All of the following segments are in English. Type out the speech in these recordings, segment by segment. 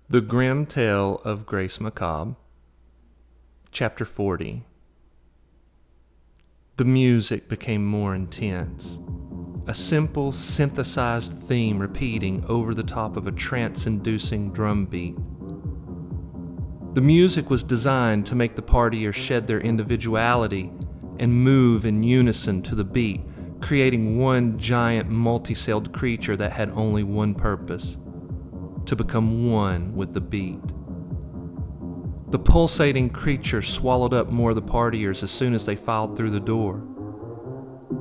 The Grim Tale of Grace Macabre, Chapter 40. The music became more intense, a simple, synthesized theme repeating over the top of a trance-inducing drum beat. The music was designed to make the partiers shed their individuality and move in unison to the beat, creating one giant multi-celled creature that had only one purpose: to become one with the beat. The pulsating creature swallowed up more of the partiers as soon as they filed through the door.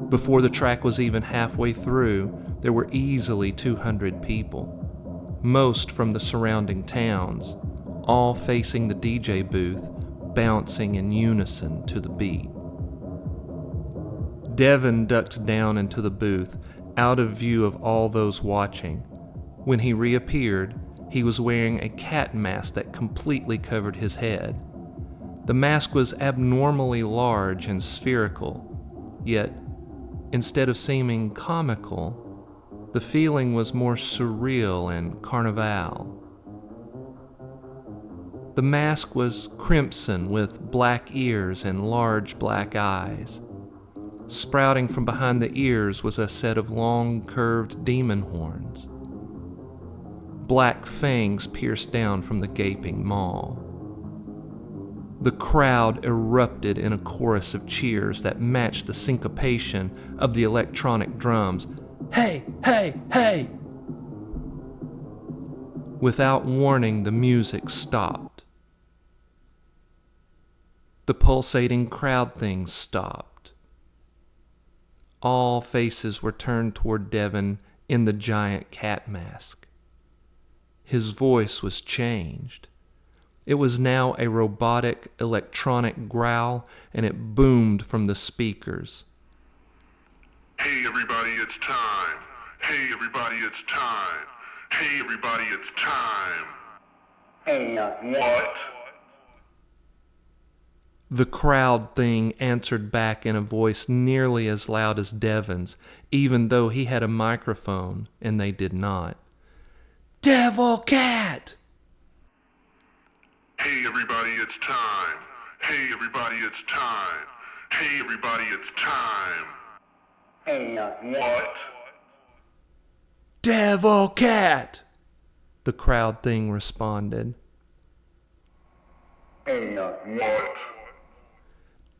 Before the track was even halfway through, there were easily 200 people, most from the surrounding towns, all facing the DJ booth, bouncing in unison to the beat. Devin ducked down into the booth, out of view of all those watching. When he reappeared, he was wearing a cat mask that completely covered his head. The mask was abnormally large and spherical, yet, instead of seeming comical, the feeling was more surreal and carnival. The mask was crimson with black ears and large black eyes. Sprouting from behind the ears was a set of long, curved demon horns. Black fangs pierced down from the gaping maw. The crowd erupted in a chorus of cheers that matched the syncopation of the electronic drums. Hey, hey, hey! Without warning, the music stopped. The pulsating crowd thing stopped. All faces were turned toward Devin in the giant cat mask. His voice was changed. It was now a robotic, electronic growl, and it boomed from the speakers. Hey everybody, it's time. Hey everybody, it's time. Hey everybody, it's time. What? The crowd thing answered back in a voice nearly as loud as Devin's, even though he had a microphone and they did not. Devil Cat! Hey everybody, it's time. Hey everybody, it's time. Hey everybody, it's time. What? Devil Cat! The crowd thing responded. What?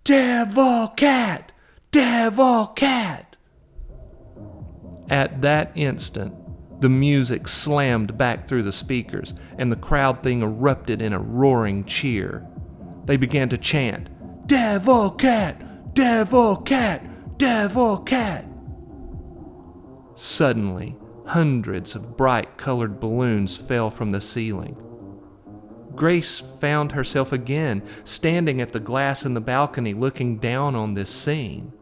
Devil Cat! Devil Cat! At that instant, the music slammed back through the speakers, and the crowd thing erupted in a roaring cheer. They began to chant, Devil Cat! Devil Cat! Devil Cat! Suddenly, hundreds of bright colored balloons fell from the ceiling. Grace found herself again, standing at the glass in the balcony looking down on this scene.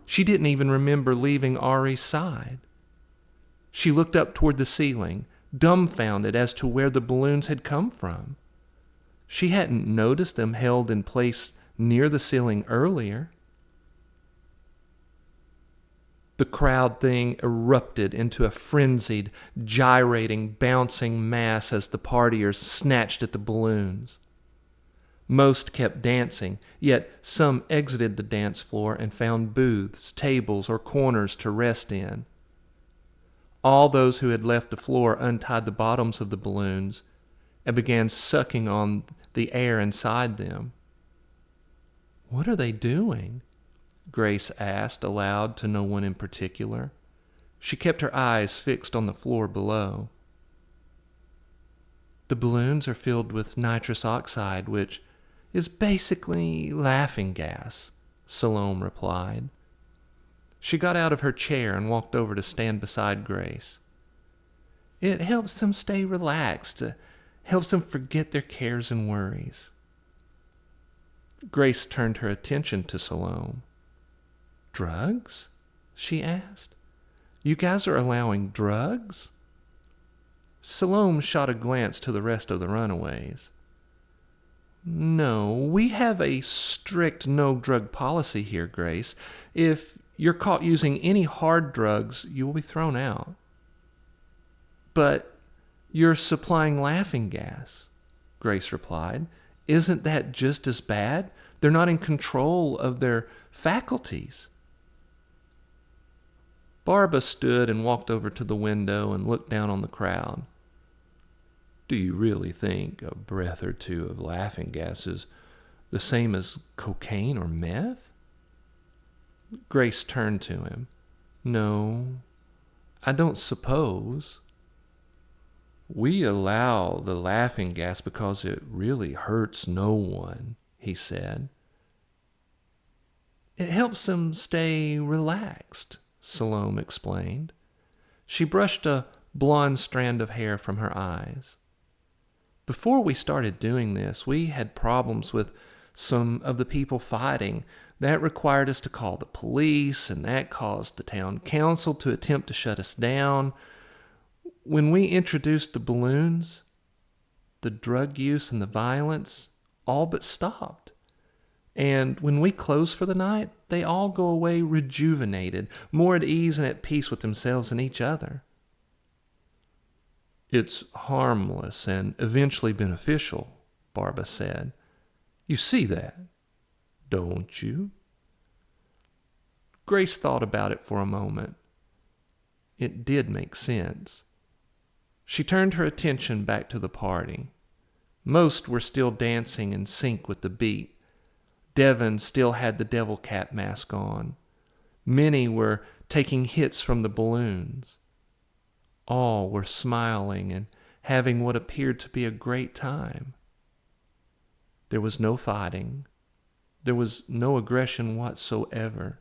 She didn't even remember leaving Ari's side. She looked up toward the ceiling, dumbfounded as to where the balloons had come from. She hadn't noticed them held in place near the ceiling earlier. The crowd thing erupted into a frenzied, gyrating, bouncing mass as the partiers snatched at the balloons. Most kept dancing, yet some exited the dance floor and found booths, tables, or corners to rest in. All those who had left the floor untied the bottoms of the balloons and began sucking on the air inside them. What are they doing? Grace asked aloud to no one in particular. She kept her eyes fixed on the floor below. The balloons are filled with nitrous oxide, which is basically laughing gas, Salome replied. She got out of her chair and walked over to stand beside Grace. It helps them stay relaxed, helps them forget their cares and worries. Grace turned her attention to Salome. Drugs? She asked. You guys are allowing drugs? Salome shot a glance to the rest of the runaways. No, we have a strict no-drug policy here, Grace. If you're caught using any hard drugs, you will be thrown out. But you're supplying laughing gas, Grace replied. Isn't that just as bad? They're not in control of their faculties. Barbara stood and walked over to the window and looked down on the crowd. Do you really think a breath or two of laughing gas is the same as cocaine or meth? Grace turned to him. No, I don't suppose. We allow the laughing gas because it really hurts no one, he said. It helps them stay relaxed, Salome explained. She brushed a blonde strand of hair from her eyes. Before we started doing this, we had problems with some of the people fighting. That required us to call the police, and that caused the town council to attempt to shut us down. When we introduced the balloons, the drug use and the violence all but stopped. And when we close for the night, they all go away rejuvenated, more at ease and at peace with themselves and each other. It's harmless and eventually beneficial, Barbara said. You see that, don't you? Grace thought about it for a moment. It did make sense. She turned her attention back to the party. Most were still dancing in sync with the beat. Devon still had the devil cat mask on. Many were taking hits from the balloons. All were smiling and having what appeared to be a great time. There was no fighting. There was no aggression whatsoever.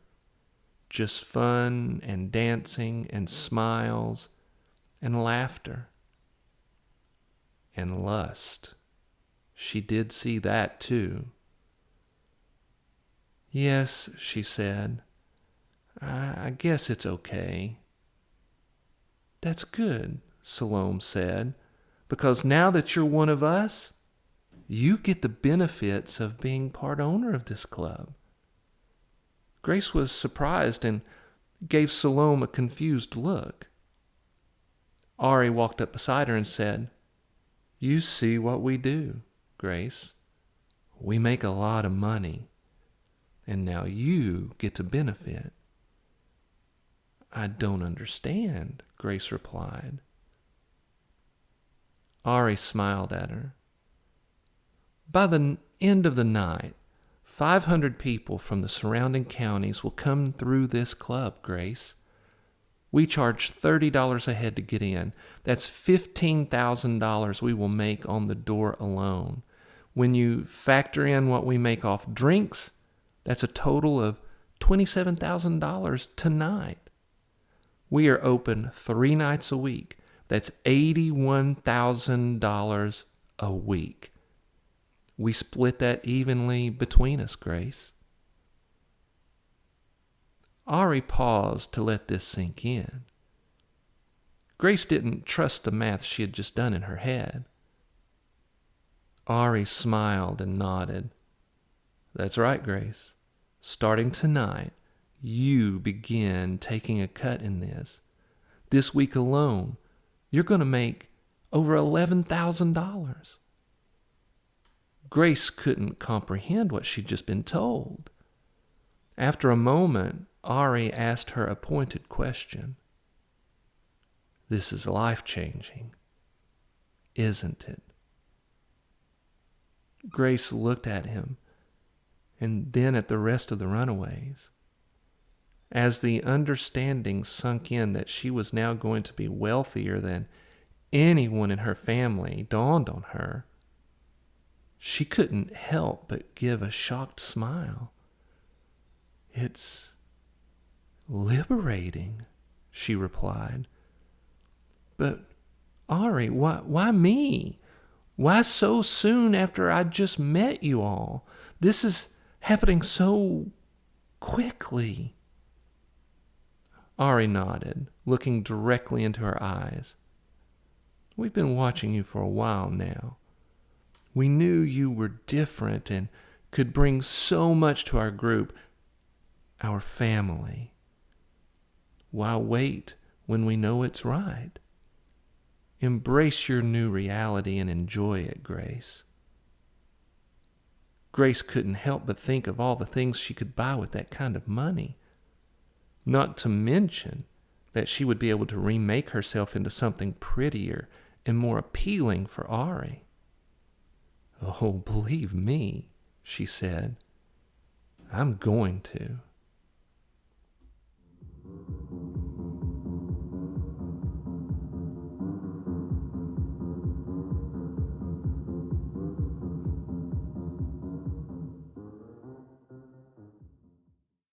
Just fun and dancing and smiles and laughter. And lust. She did see that too. Yes, she said. I guess it's okay. That's good, Salome said, because now that you're one of us, you get the benefits of being part owner of this club. Grace was surprised and gave Salome a confused look. Ari walked up beside her and said, You see what we do, Grace. We make a lot of money, and now you get to benefit. I don't understand, Grace replied. Ari smiled at her. By the end of the night, 500 people from the surrounding counties will come through this club, Grace. We charge $30 a head to get in. That's $15,000 we will make on the door alone. When you factor in what we make off drinks, that's a total of $27,000 tonight. We are open 3 nights a week. That's $81,000 a week. We split that evenly between us, Grace. Ari paused to let this sink in. Grace didn't trust the math she had just done in her head. Ari smiled and nodded. That's right, Grace. Starting tonight, you begin taking a cut in this. This week alone, you're going to make over $11,000. Grace couldn't comprehend what she'd just been told. After a moment, Ari asked her a pointed question. This is life-changing, isn't it? Grace looked at him and then at the rest of the runaways. As the understanding sunk in that she was now going to be wealthier than anyone in her family dawned on her, she couldn't help but give a shocked smile. It's liberating, she replied. But, Ari, why me? Why so soon after I just met you all? This is happening so quickly. Ari nodded, looking directly into her eyes. We've been watching you for a while now. We knew you were different and could bring so much to our group, our family. Why wait when we know it's right? Embrace your new reality and enjoy it, Grace. Grace couldn't help but think of all the things she could buy with that kind of money. Not to mention that she would be able to remake herself into something prettier and more appealing for Ari. Oh, believe me, she said, I'm going to.